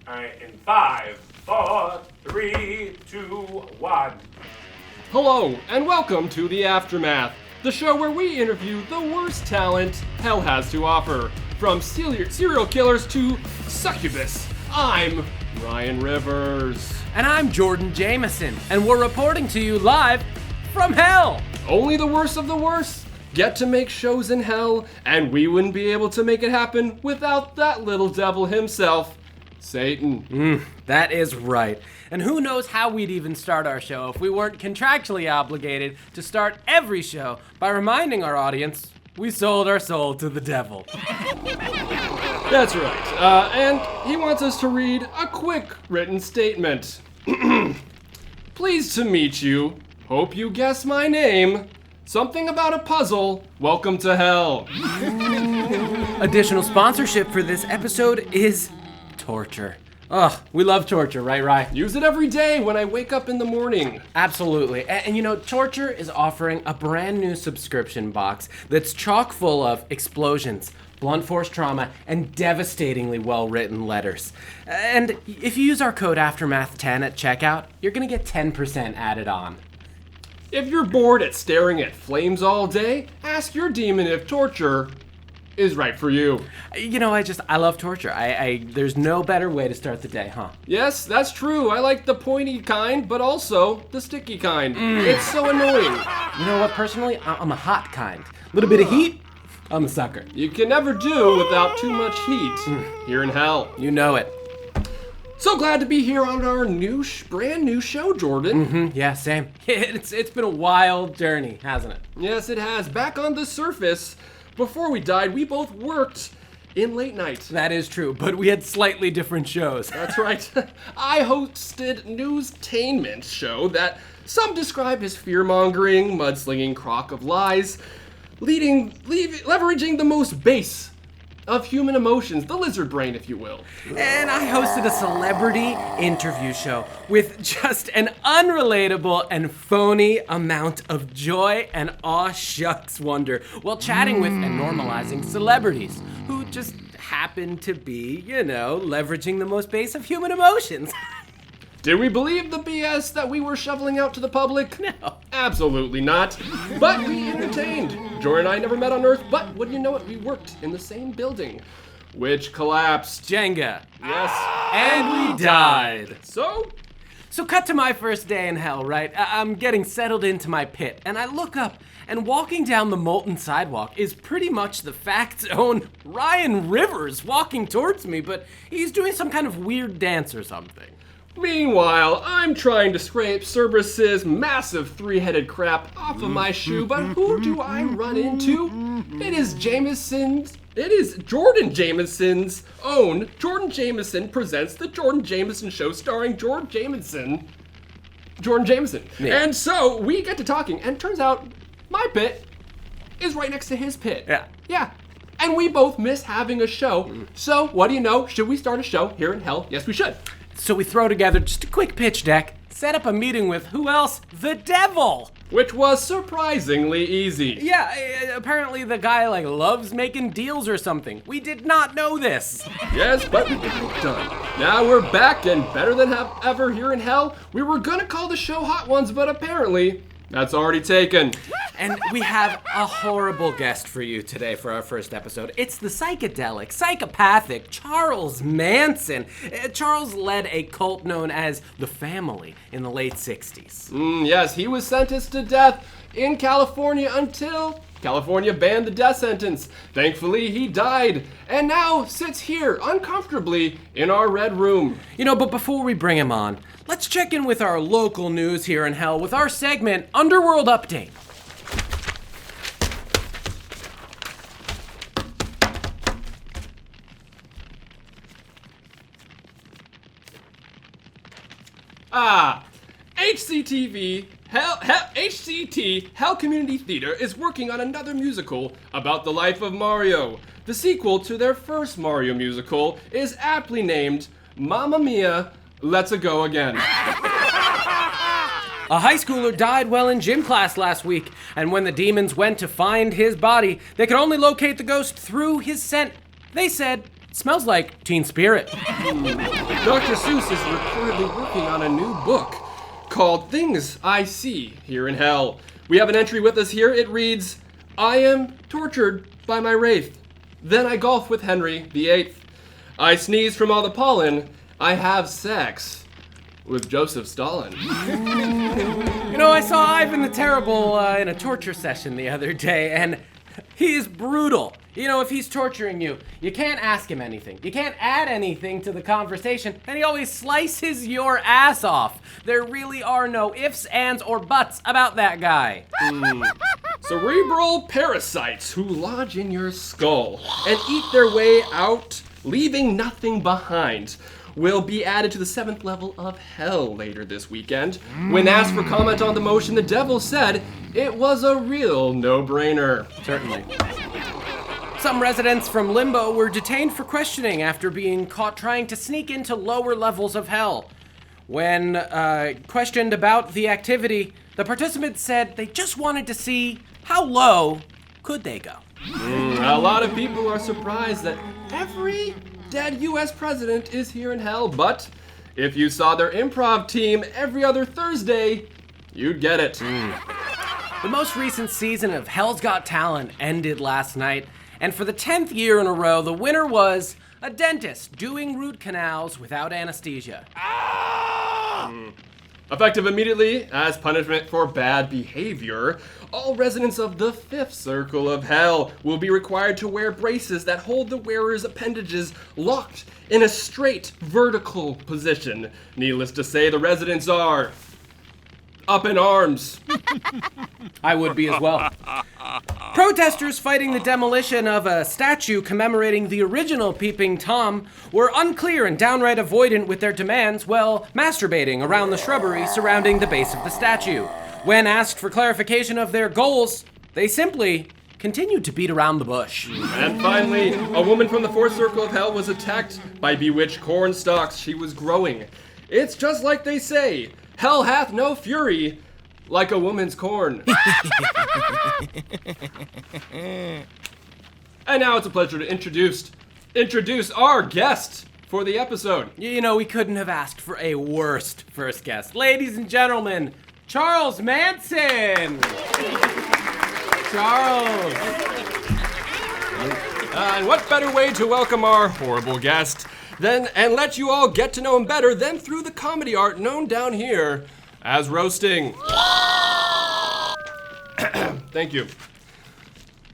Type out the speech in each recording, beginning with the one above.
Alright, in 5, 4, 3, 2, 1. Hello, and welcome to The Aftermath, the show where we interview the worst talent hell has to offer. From serial killers to succubus, I'm Ryan Rivers. And I'm Jordan Jameson, and we're reporting to you live from hell. Only the worst of the worst get to make shows in hell, and we wouldn't be able to make it happen without that little devil himself, Satan. That is right. And who knows how we'd even start our show if we weren't contractually obligated to start every show by reminding our audience we sold our soul to the devil. That's right. And he wants us to read a quick written statement. Pleased to meet you. Hope you guess my name. Something about a puzzle. Welcome to hell. Additional sponsorship for this episode is torture. Ugh, we love torture, right, Rye? Use it every day when I wake up in the morning. Absolutely. And you know, Torture is offering a brand new subscription box that's chock full of explosions, blunt force trauma, and devastatingly well-written letters. And if you use our code AFTERMATH10 at checkout, you're gonna get 10% added on. If you're bored at staring at flames all day, ask your demon if torture is right for you. You know, I love torture. There's no better way to start the day, huh? Yes, that's true. I like the pointy kind, but also the sticky kind. It's so annoying. You know what, personally, I'm a hot kind. A little bit of heat, I'm a sucker. You can never do without too much heat here in hell. You know it. So glad to be here on our brand new show, Jordan. Yeah, same. It's been a wild journey, hasn't it? Yes, it has. Back on the surface, before we died, we both worked in late night. That is true, but we had slightly different shows. That's right. I hosted Newstainment show that some describe as fear-mongering, mudslinging crock of lies, leveraging the most base of human emotions, the lizard brain, if you will. And I hosted a celebrity interview show with just an unrelatable and phony amount of joy and aw shucks wonder while chatting with and normalizing celebrities who just happen to be, leveraging the most base of human emotions. Did we believe the BS that we were shoveling out to the public? No. Absolutely not. But we entertained. Jordan and I never met on Earth, but wouldn't you know it, we worked in the same building, which collapsed. Jenga. Yes. And we died. So cut to my first day in hell, right? I'm getting settled into my pit, and I look up, and walking down the molten sidewalk is pretty much the Fact's own Ryan Rivers walking towards me, but he's doing some kind of weird dance or something. meanwhile, I'm trying to scrape Cerberus's massive three-headed crap off of my shoe, but who do I run into? It is Jordan Jameson's own Jordan Jameson presents the Jordan Jameson Show starring Jordan Jameson. Yeah. And so we get to talking, and it turns out my pit is right next to his pit. Yeah. And we both miss having a show. So what do you know? Should we start a show here in hell? Yes, we should. So we throw together just a quick pitch deck, set up a meeting with who else? The devil! Which was surprisingly easy. Yeah, apparently the guy loves making deals or something. We did not know this. Yes, but we got it done. Now we're back and better than ever here in hell. We were gonna call the show Hot Ones, but apparently that's already taken. And we have a horrible guest for you today for our first episode. It's the psychopathic Charles Manson. Charles led a cult known as The Family in the late 60s. Yes, he was sentenced to death in California until California banned the death sentence. Thankfully, he died and now sits here uncomfortably in our red room. But before we bring him on, let's check in with our local news here in hell with our segment, Underworld Update. HCT Hell Community Theater is working on another musical about the life of Mario. The sequel to their first Mario musical is aptly named Mamma Mia, Let's-a Go Again. A high schooler died while in gym class last week, and when the demons went to find his body, they could only locate the ghost through his scent. They said Smells like Teen Spirit. Dr. Seuss is reportedly working on a new book called Things I See Here in Hell. We have an entry with us here. It reads, I am tortured by my wraith. Then I golf with Henry VIII. I sneeze from all the pollen. I have sex with Joseph Stalin. You know, I saw Ivan the Terrible in a torture session the other day, and he is brutal. You know, if he's torturing you, you can't ask him anything. You can't add anything to the conversation, and he always slices your ass off. There really are no ifs, ands, or buts about that guy. Cerebral parasites who lodge in your skull and eat their way out, leaving nothing behind, will be added to the 7th level of hell later this weekend. When asked for comment on the motion, the devil said it was a real no-brainer. Certainly. Some residents from Limbo were detained for questioning after being caught trying to sneak into lower levels of hell. When questioned about the activity, the participants said they just wanted to see how low could they go. A lot of people are surprised that every dead U.S. president is here in hell, but if you saw their improv team every other Thursday, you'd get it. The most recent season of Hell's Got Talent ended last night, and for the 10th year in a row, the winner was a dentist doing root canals without anesthesia. Effective immediately as punishment for bad behavior, all residents of the 5th circle of hell will be required to wear braces that hold the wearer's appendages locked in a straight vertical position. Needless to say, the residents are up in arms. I would be as well. Protesters fighting the demolition of a statue commemorating the original Peeping Tom were unclear and downright avoidant with their demands while masturbating around the shrubbery surrounding the base of the statue. When asked for clarification of their goals, they simply continued to beat around the bush. And finally, a woman from the 4th circle of hell was attacked by bewitched corn stalks she was growing. It's just like they say, hell hath no fury like a woman's corn. And now it's a pleasure to introduce our guest for the episode. You know, we couldn't have asked for a worse first guest. Ladies and gentlemen, Charles Manson! Charles! And what better way to welcome our horrible guest than and let you all get to know him better than through the comedy art known down here as roasting. Thank you.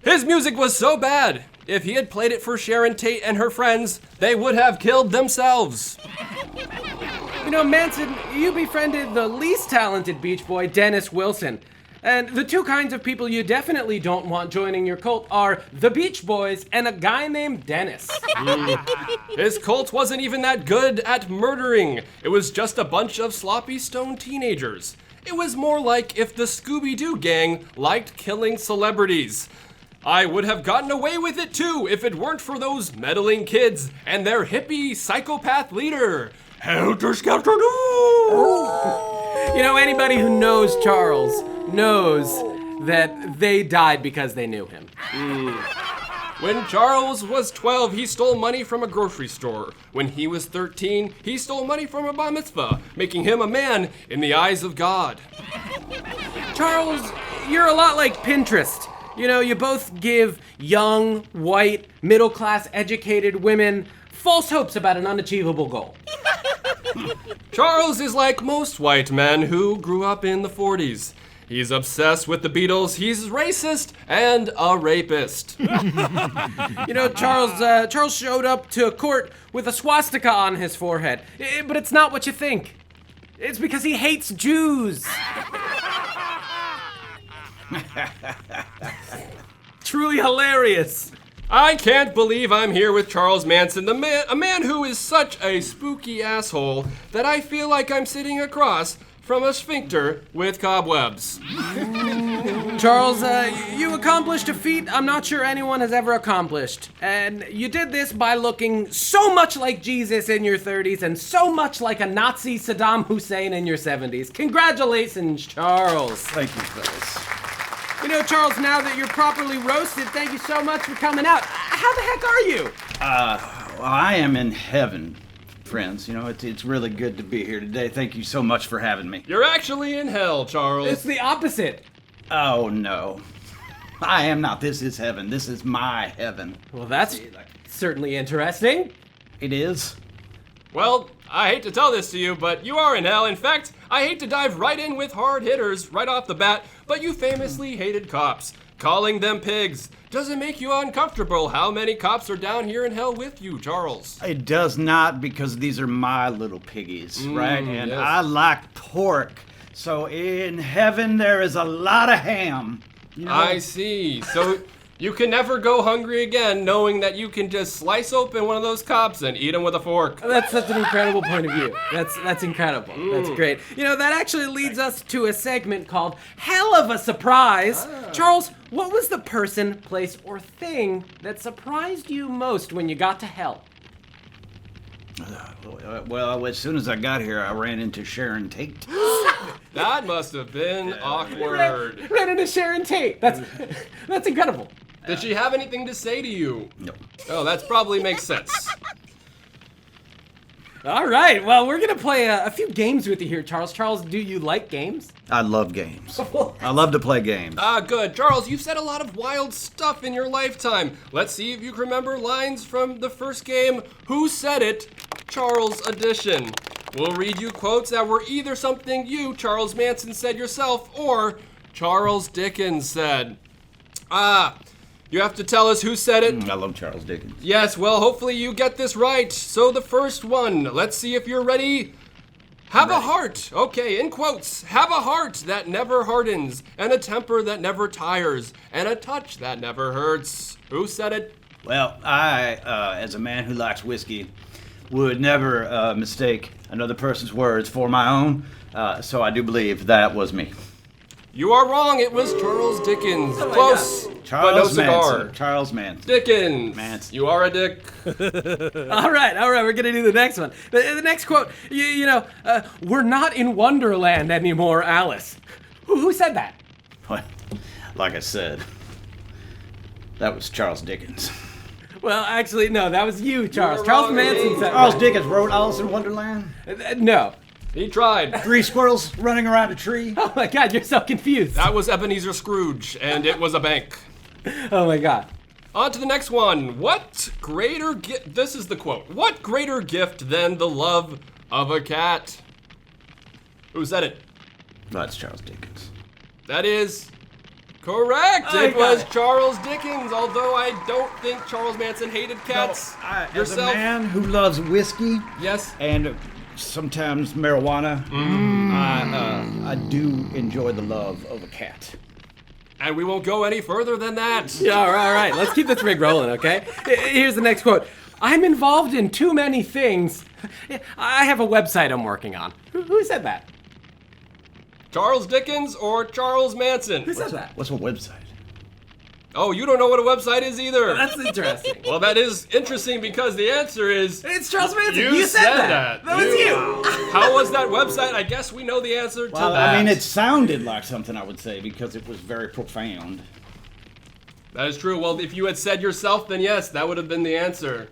His music was so bad, if he had played it for Sharon Tate and her friends, they would have killed themselves. You know, Manson, you befriended the least talented Beach Boy, Dennis Wilson. And the two kinds of people you definitely don't want joining your cult are the Beach Boys and a guy named Dennis. His cult wasn't even that good at murdering. It was just a bunch of sloppy stone teenagers. It was more like if the Scooby-Doo gang liked killing celebrities. I would have gotten away with it too if it weren't for those meddling kids and their hippie psychopath leader. Helter Skelter You know, anybody who knows Charles knows that they died because they knew him. When Charles was 12, he stole money from a grocery store. When he was 13, he stole money from a bar mitzvah, making him a man in the eyes of God. Charles, you're a lot like Pinterest. You know, you both give young, white, middle-class, educated women false hopes about an unachievable goal. Charles is like most white men who grew up in the 40s. He's obsessed with the Beatles, he's racist, and a rapist. You know, Charles showed up to court with a swastika on his forehead. But it's not what you think. It's because he hates Jews. Truly hilarious. I can't believe I'm here with Charles Manson, a man who is such a spooky asshole that I feel like I'm sitting across from a sphincter with cobwebs. Charles, you accomplished a feat I'm not sure anyone has ever accomplished. And you did this by looking so much like Jesus in your 30s and so much like a Nazi Saddam Hussein in your 70s. Congratulations, Charles. Thank you, fellas. You know, Charles, now that you're properly roasted, thank you so much for coming out. How the heck are you? I am in heaven, friends. You know, it's really good to be here today. Thank you so much for having me. You're actually in hell, Charles. It's the opposite. Oh, no. I am not. This is heaven. This is my heaven. Well, that's certainly interesting. It is? Well, I hate to tell this to you, but you are in hell. In fact, I hate to dive right in with hard hitters right off the bat, but you famously hated cops, calling them pigs. Does it make you uncomfortable how many cops are down here in hell with you, Charles? It does not, because these are my little piggies, right? And yes. I like pork. So in heaven, there is a lot of ham. You know? I see. So you can never go hungry again knowing that you can just slice open one of those cops and eat them with a fork. That's such an incredible point of view. That's incredible. That's great. You know, that actually leads us to a segment called Hell of a Surprise. Charles, what was the person, place, or thing that surprised you most when you got to hell? Well, as soon as I got here, I ran into Sharon Tate. That must have been awkward. Ran into Sharon Tate. That's incredible. Did she have anything to say to you? No. Oh, that probably makes sense. All right. Well, we're gonna play a few games with you here, Charles. Charles, do you like games? I love games. I love to play games. Ah, good. Charles, you've said a lot of wild stuff in your lifetime. Let's see if you can remember lines from the first game, Who Said It? Charles Edition. We'll read you quotes that were either something you, Charles Manson, said yourself, or Charles Dickens said. You have to tell us who said it. I love Charles Dickens. Yes, well, hopefully you get this right. So the first one, let's see if you're ready. Have a heart. Okay, in quotes. Have a heart that never hardens, and a temper that never tires, and a touch that never hurts. Who said it? Well, I, as a man who likes whiskey, would never mistake another person's words for my own. So I do believe that was me. You are wrong. It was Charles Dickens. Close, but no cigar. Manson. Charles Manson. Dickens. Manson. You are a dick. All right, we're gonna do the next one. The next quote, we're not in Wonderland anymore, Alice. Who said that? Well, like I said, that was Charles Dickens. Well, actually, no, that was you, Charles. were Charles wrong. Manson said Charles that. Dickens wrote Alice in Wonderland. No. He tried. 3 squirrels running around a tree. Oh my God, you're so confused. That was Ebenezer Scrooge, and it was a bank. Oh my God. On to the next one. What greater gift? This is the quote. What greater gift than the love of a cat? Who said it? That's Charles Dickens. That is correct. I It got was it. Charles Dickens, although I don't think Charles Manson hated cats. As a Yourself? man who loves whiskey Yes. and sometimes marijuana, I do enjoy the love of a cat. And we won't go any further than that. Yeah, all right. Let's keep this rig rolling, okay? Here's the next quote. I'm involved in too many things. I have a website I'm working on. Who said that? Charles Dickens or Charles Manson? Who said that? What's a website? Oh, you don't know what a website is either. That's interesting. Well, that is interesting because the answer is It's Charles Manson. you said that. That was you. How was that website? I guess we know the answer to Well, that. I mean, it sounded like something I would say because it was very profound. That is true. Well, if you had said yourself, then yes, that would have been the answer.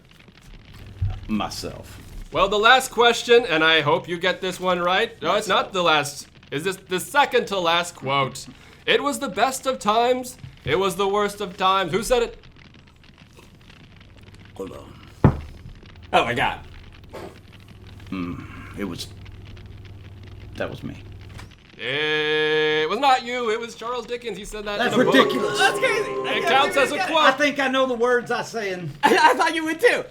Myself. Well, the last question, and I hope you get this one right. No, it's not the last. Is this the second to last quote? It was the best of times. It was the worst of times. Who said it? Hold on. Oh my God. That was me. It was not you. It was Charles Dickens. He said that That's in a book. ridiculous. That's crazy. It counts as a I quote. think I know the words I'm saying. I thought you would too.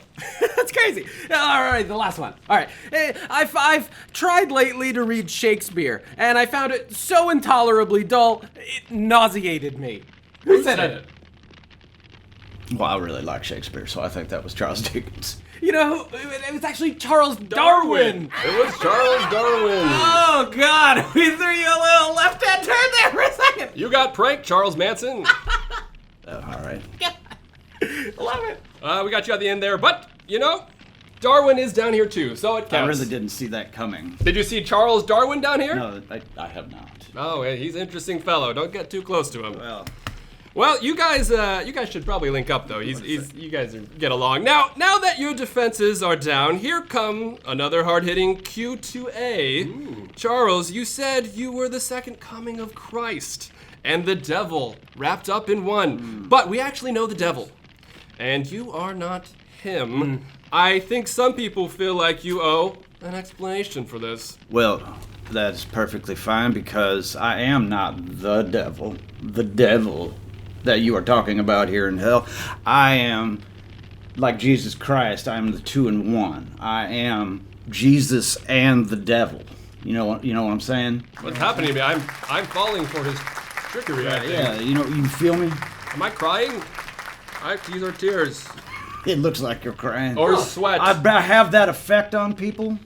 That's crazy. All right, the last one. All right. I've tried lately to read Shakespeare, and I found it so intolerably dull, it nauseated me. Who said it? Well, I really like Shakespeare, so I think that was Charles Dickens. You know, it was actually Charles Darwin. It was Charles Darwin. Oh God, we threw you a little left-hand turn there for a second. You got pranked, Charles Manson. All right. Love it. We got you at the end there, but you know, Darwin is down here too, so it counts. I really didn't see that coming. Did you see Charles Darwin down here? No, I have not. Oh, he's an interesting fellow. Don't get too close to him. Well, Well, you guys should probably link up though. You guys get along. Now that your defenses are down, here come another hard-hitting Q2A. Ooh. Charles, you said you were the second coming of Christ and the devil wrapped up in one. But we actually know the devil, and you are not him. I think some people feel like you owe an explanation for this. Well, that's perfectly fine because I am not the devil. The devil that you are talking about here in hell. I am like Jesus Christ. I am the 2 in 1. I am Jesus and the devil. You know what I'm saying? What's happening to me? I'm falling for his trickery. I think. Yeah, you feel me? Am I crying? These are tears. It looks like you're crying. Or sweat. I have that effect on people.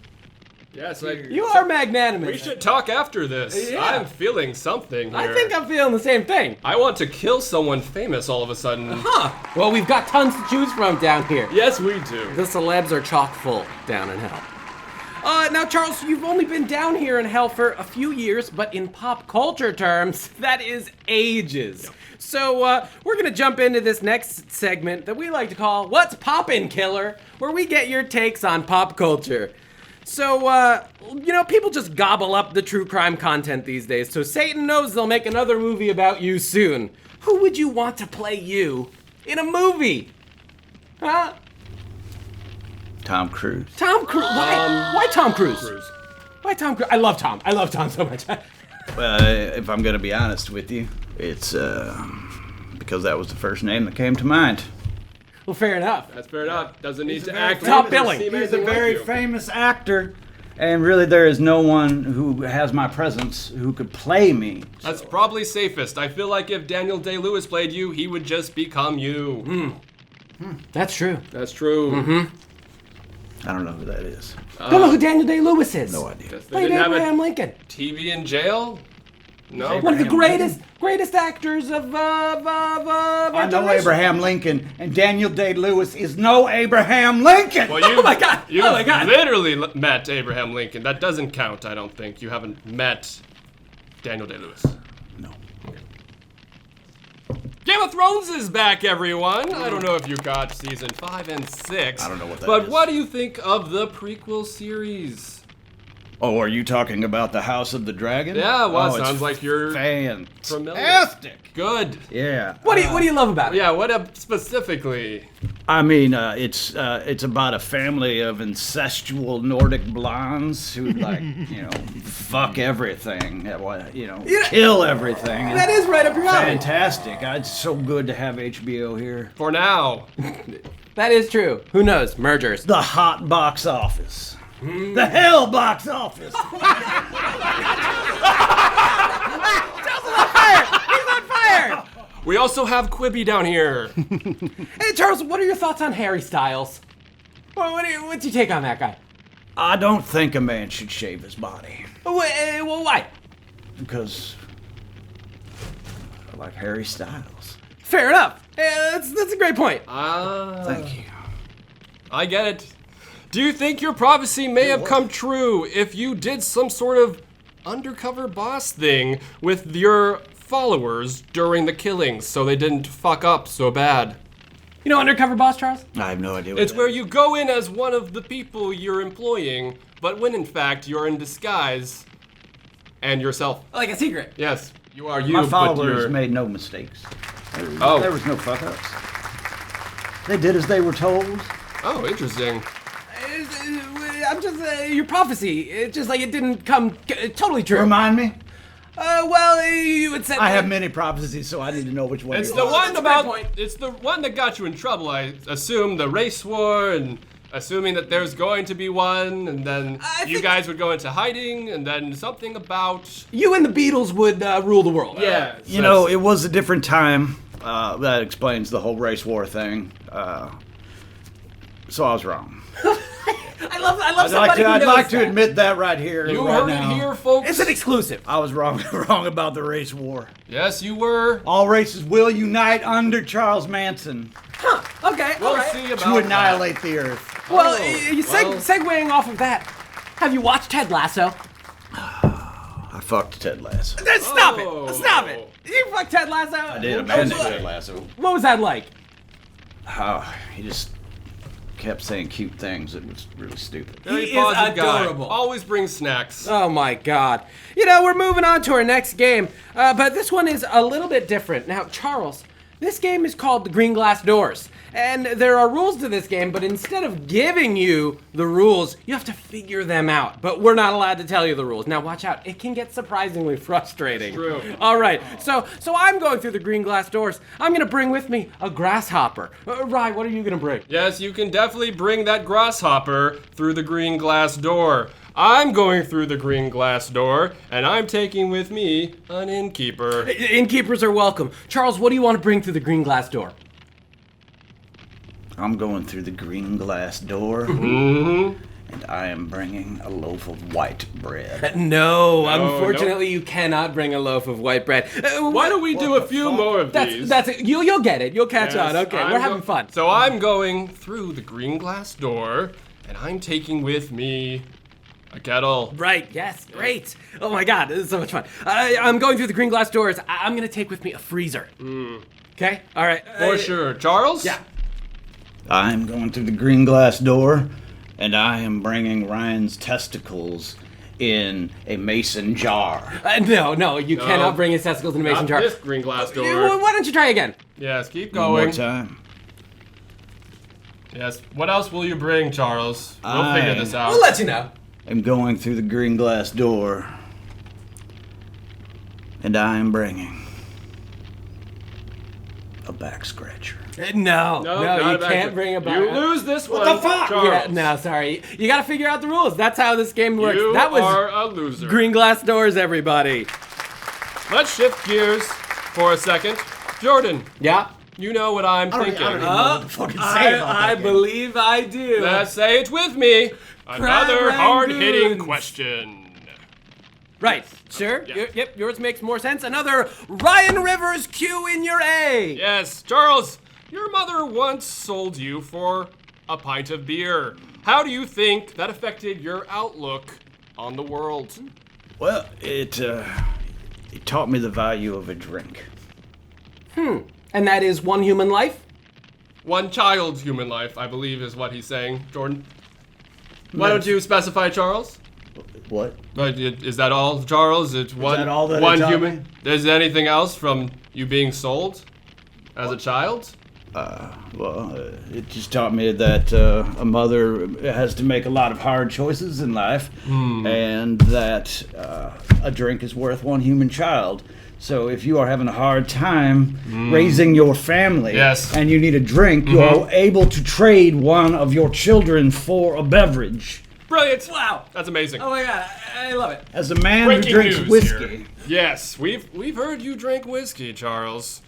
Yes, you are magnanimous. We should talk after this. Yeah. I'm feeling something here. I think I'm feeling the same thing. I want to kill someone famous all of a sudden. Huh. Well, we've got tons to choose from down here. Yes, we do. The celebs are chock full down in hell. Now, Charles, you've only been down here in hell for a few years, but in pop culture terms, that is ages. Yep. So, we're gonna jump into this next segment that we like to call What's Poppin', Killer? Where we get your takes on pop culture. So, people just gobble up the true crime content these days, so Satan knows they'll make another movie about you soon. Who would you want to play you in a movie? Huh? Tom Cruise. Tom Cruise? Why Tom Cruise? Why Tom Cruise? I love Tom so much. If I'm gonna be honest with you, it's because that was the first name that came to mind. Well, fair enough. That's fair enough. Doesn't need to act. Top billing. He's a very famous actor, and really there is no one who has my presence who could play me. That's probably safest. I feel like if Daniel Day-Lewis played you, he would just become you. That's true. That's true. Mm-hmm. I don't know who that is. Don't know who Daniel Day-Lewis is. No idea. Played Abraham Lincoln. TV in jail? No. One of the greatest actors of I know Abraham Lincoln, and Daniel Day-Lewis is no Abraham Lincoln. Well, oh my God! You Oh my God! literally met Abraham Lincoln. That doesn't count, I don't think. You haven't met Daniel Day-Lewis. No. Game of Thrones is back, everyone. I don't know if you got season 5 and 6. I don't know what that but is. what do you think of the prequel series? Oh, are you talking about the House of the Dragon? Yeah, well, it's sounds like you're fantastic. Good. Yeah. What do you love about it? Yeah, what specifically? I mean, it's about a family of incestual Nordic blondes who fuck everything, kill everything. That is right up your alley. Fantastic. It's so good to have HBO here. For now. That is true. Who knows? Mergers. The hot box office. The hell box office. Charles is on fire! He's on fire! We also have Quibi down here. Hey, Charles, what are your thoughts on Harry Styles? What's your take on that guy? I don't think a man should shave his body. Well, why? Because I like Harry Styles. Fair enough. That's a great point. Thank you. I get it. Do you think your prophecy may have come true if you did some sort of undercover boss thing with your followers during the killings so they didn't fuck up so bad? You know undercover boss, Charles? I have no idea what It's where you go in as one of the people you're employing, but when in fact you're in disguise and yourself. Like a secret. Yes, you are you, My but followers you're... made no mistakes. Oh. There was no fuck-ups. They did as they were told. Oh, interesting. I'm just, your prophecy, it's just like it didn't come totally true. Remind me? You would say... I have many prophecies, so I need to know which one. It's it the was. one That's a great about. point. It's the one that got you in trouble. I assume the race war, and assuming that there's going to be one, and then you guys would go into hiding, and then something about. You and the Beatles would rule the world. Yeah, You know, it was a different time. That explains the whole race war thing. So I was wrong. I love somebody who I'd knows like to that. admit that right here. You right heard now. it here, folks. It's an exclusive. I was wrong about the race war. Yes, you were. All races will unite under Charles Manson Huh. Okay. We'll all right. see about to annihilate the earth. Well, segueing off of that, have you watched Ted Lasso? I fucked Ted Lasso. Stop Oh. it! Stop it! You fucked Ted Lasso? I did. I met Ted Lasso. What was that like? Oh, he just kept saying cute things. It was really stupid. Very He is positive guy. adorable. Always brings snacks. Oh my god. You know, we're moving on to our next game, but this one is a little bit different. Now, Charles, this game is called the Green Glass Doors. And there are rules to this game, but instead of giving you the rules, you have to figure them out. But we're not allowed to tell you the rules. Now watch out, it can get surprisingly frustrating. True. All right, so I'm going through the Green Glass Doors. I'm gonna bring with me a grasshopper. Rye, what are you gonna bring? Yes, you can definitely bring that grasshopper through the green glass door. I'm going through the green glass door, and I'm taking with me an innkeeper. Innkeepers are welcome. Charles, what do you want to bring through the Green Glass Door? I'm going through the green glass door, Mm-hmm. and I am bringing a loaf of white bread. No, No, unfortunately, you cannot bring a loaf of white bread. Why don't we do a few more of these? That's it. You'll get it. You'll catch Yes, on. Okay, I'm we're having fun. So I'm going through the green glass door, and I'm taking with me a kettle. Right. Yes. Great. Oh my God, this is so much fun. I'm going through the green glass doors. I'm gonna take with me a freezer. Okay. All right. For sure. Charles? Yeah. I'm going through the green glass door, and I am bringing Ryan's testicles in a mason jar. No, you cannot bring his testicles in a mason Not jar. this green glass door. Why don't you try again? Yes, keep One more going. time. Yes. What else will you bring, Charles? We'll figure this out. We'll let you know. I'm going through the green glass door, and I am bringing a back scratcher. No, not you a back- can't bring a back. You lose this one. the fuck? Charles. Yeah, no, sorry. You gotta figure out the rules. That's how this game works. You That was are a loser. green glass doors, everybody. Let's shift gears for a second. Jordan, Yeah. you know what I'm thinking. I believe I do. Let's say it with me. Another Crab hard-hitting rangoons. question. Right. Sure. Yeah. Yep. Yours makes more sense. Another Ryan Rivers Q in your A. Yes, Charles, your mother once sold you for a pint of beer. How do you think that affected your outlook on the world? Well, it taught me the value of a drink. And that is one human life. One child's human life, I believe, is what he's saying. Jordan, why don't you specify, Charles? What? Is that all, Charles? It's one, that all that it one taught human. me? Is there anything else from you being sold as a child? Well, it just taught me that a mother has to make a lot of hard choices in life, and that a drink is worth one human child. So if you are having a hard time raising your family, Yes. and you need a drink, you are able to trade one of your children for a beverage. Brilliant! Wow. That's amazing. Oh my God, I love it. As a man Breaking who drinks news whiskey, here. Yes, we've heard you drink whiskey, Charles.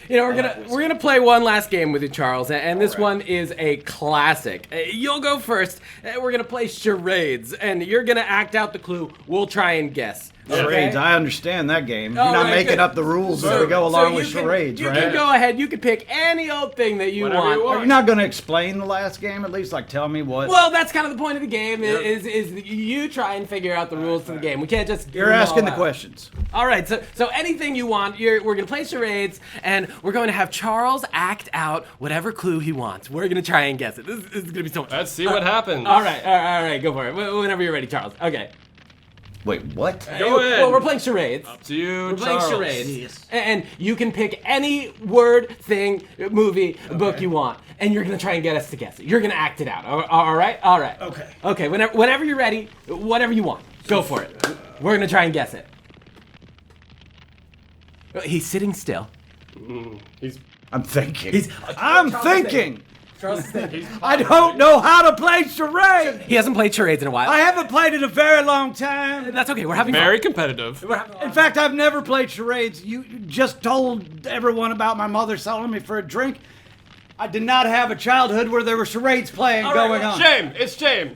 You know, we're gonna play one last game with you, Charles, and this right. one is a classic. You'll go first. We're gonna play charades, and you're gonna act out the clue. We'll try and guess. charades. I understand that game. All You're not right, making good. up the rules as we go along with you can- charades, you right? can go ahead. You can pick any old thing that you Whatever want. you want. Are you not going to explain the last game? At least, like, tell me what. Well, that's kind of the point of the game. Is you try and figure out the rules to the game. We can't just. You're asking the questions. All right, so anything you want, we're gonna play charades, and we're going to have Charles act out whatever clue he wants. We're gonna try and guess it. This is gonna be so much. Let's see what happens. All right, go for it. Whenever you're ready, Charles. Okay. Wait, what? Go ahead. Well, we're playing charades. Up to you, We're playing Charles. charades, and you can pick any word, thing, movie, book you want, and you're gonna try and get us to guess it. You're gonna act it out. All right. Okay. Okay. Whenever you're ready, whatever you want, go for it. We're gonna try and guess it. He's sitting still. I'm thinking. He's- I'm Charles is thinking. Charles is thinking. I don't know how to play charades. He hasn't played charades in a while. I haven't played in a very long time. That's okay. We're having fun. Very competitive. In fact, I've never played charades. You just told everyone about my mother selling me for a drink. I did not have a childhood where there were charades playing going on. Shame. It's shame.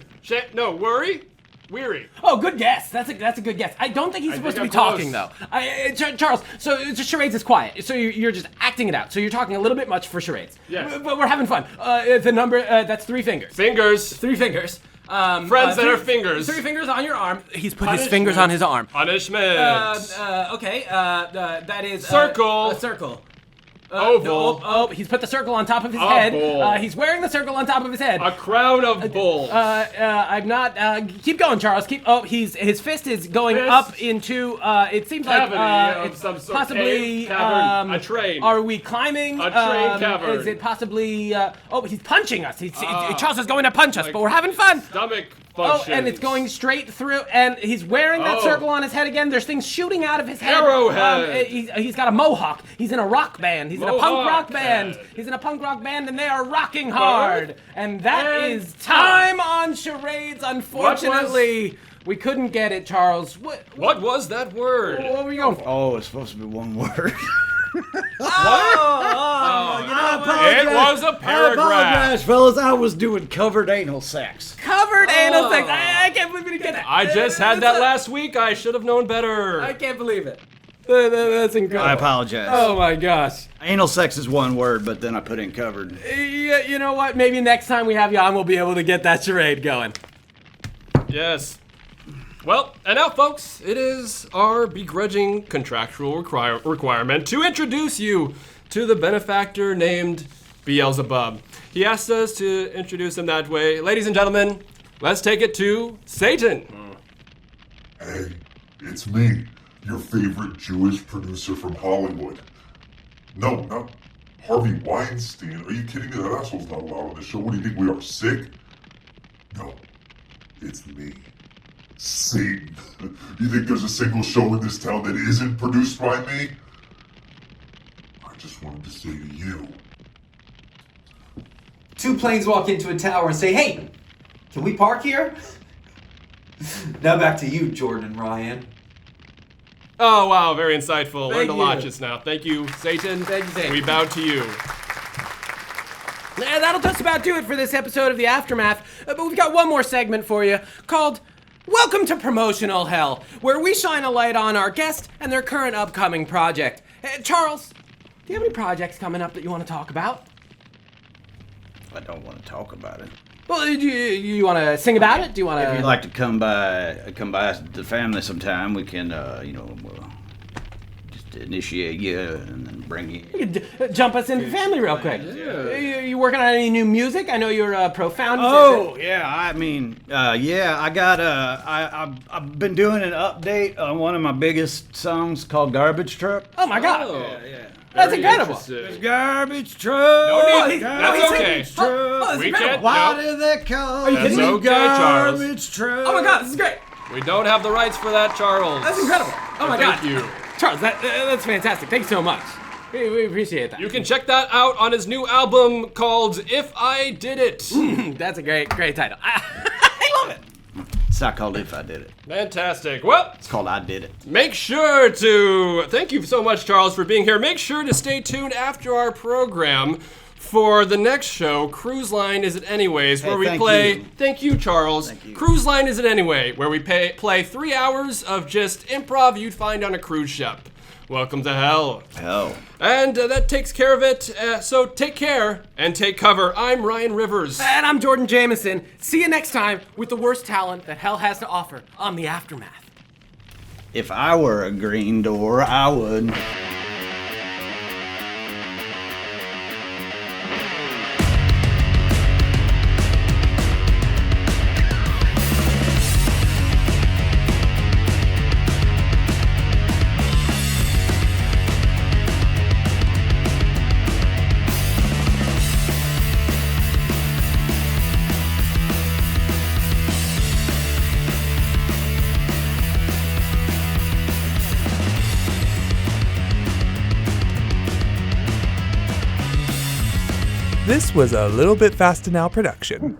No, worry. Weary. Oh, good guess. That's a good guess. I don't think he's supposed to be think I'm talking close. though. Charles, so it's just charades is quiet. So you're just acting it out. So you're talking a little bit much for charades. Yes. But we're having fun. The number that's 3 fingers. Fingers. 3 fingers. Friends that are fingers. 3 fingers on your arm. He's put his Punishment. fingers on his arm. Punishment. Okay, that is... Circle. A circle. Oval. He's put the circle on top of his A head. bull. He's wearing the circle on top of his head. A crown of bulls. I'm not. Keep going, Charles. Keep. Oh, his fist is going Fist. up into. It seems Cavity like of it's some sort. possibly Cave, cavern, a train. Are we climbing? A train cavern. Is it possibly? He's punching us. Charles is going to punch us, but we're having fun. Stomach Oh, functions. and it's going straight through, and he's wearing that Oh. circle on his head again. There's things shooting out of his head. Arrowhead. He's got a mohawk. He's in a rock band. He's in a punk Mohawk rock band. head. He's in a punk rock band, and they are rocking hard. And that And is time on charades. Unfortunately, we couldn't get it, Charles. What was that word? What were you going for? Oh, it's supposed to be one word. It was a I paragraph. apologize, fellas. I was doing covered anal sex. Covered anal sex. I can't believe we didn't get that. I just had that last week. I should have known better. I can't believe it. That's incredible. I apologize. Oh my gosh. Anal sex is one word, but then I put in covered. Yeah, you know what? Maybe next time we have you on, we'll be able to get that charade going. Yes. Well, and now, folks, it is our begrudging contractual requirement to introduce you to the benefactor named Beelzebub. He asked us to introduce him that way. Ladies and gentlemen, let's take it to Satan. Hey, it's me, your favorite Jewish producer from Hollywood. No, not Harvey Weinstein. Are you kidding me? That asshole's not allowed on the show. What do you think, we are sick? No, it's me, Satan. You think there's a single show in this town that isn't produced by me? I just wanted to say to you, 2 planes walk into a tower and say, "Hey, can we park here?" Now back to you, Jordan and Ryan. Oh, wow, very insightful. Learned a you. lot just now. Thank you, Satan. Thank you, Satan. We bow to you. That'll just about do it for this episode of The Aftermath, but we've got one more segment for you called Welcome to Promotional Hell, where we shine a light on our guest and their current upcoming project. Charles, do you have any projects coming up that you want to talk about? I don't want to talk about it. Well, do you want to sing about it? Do you want If you'd to... like to come by the family sometime, we can, just initiate you and then bring you. Jump us into family real quick. You working on any new music? I know you're a profound Oh yeah, I mean, I got I've been doing an update on one of my biggest songs called "Garbage Truck." Oh my God. Yeah. That's Very incredible. interesting. Garbage truck. No need- Oh, that's okay. this is We incredible. can't. Why No. do they call you me kidding me? Okay, Charles. garbage truck? Oh my God, this is great. We don't have the rights for that, Charles. That's incredible. Oh my God. Thank you. Charles, that's fantastic. Thanks so much. We appreciate that. You can check that out on his new album called If I Did It. That's a great title. I love it. It's not called "If I Did It." Fantastic. Well, It's called "I Did It." make sure to, thank you so much, Charles, for being here. Make sure to stay tuned after our program for the next show, Cruise Line Is It Anyways, where we thank play, you. thank you, Charles. Thank you. Cruise Line Is It Anyway, where we play 3 hours of just improv you'd find on a cruise ship. Welcome to hell. Hell. And that takes care of it. So take care and take cover. I'm Ryan Rivers. And I'm Jordan Jameson. See you next time with the worst talent that hell has to offer on The Aftermath. If I were a green door, I would. This was a Little Bit Fastenau production.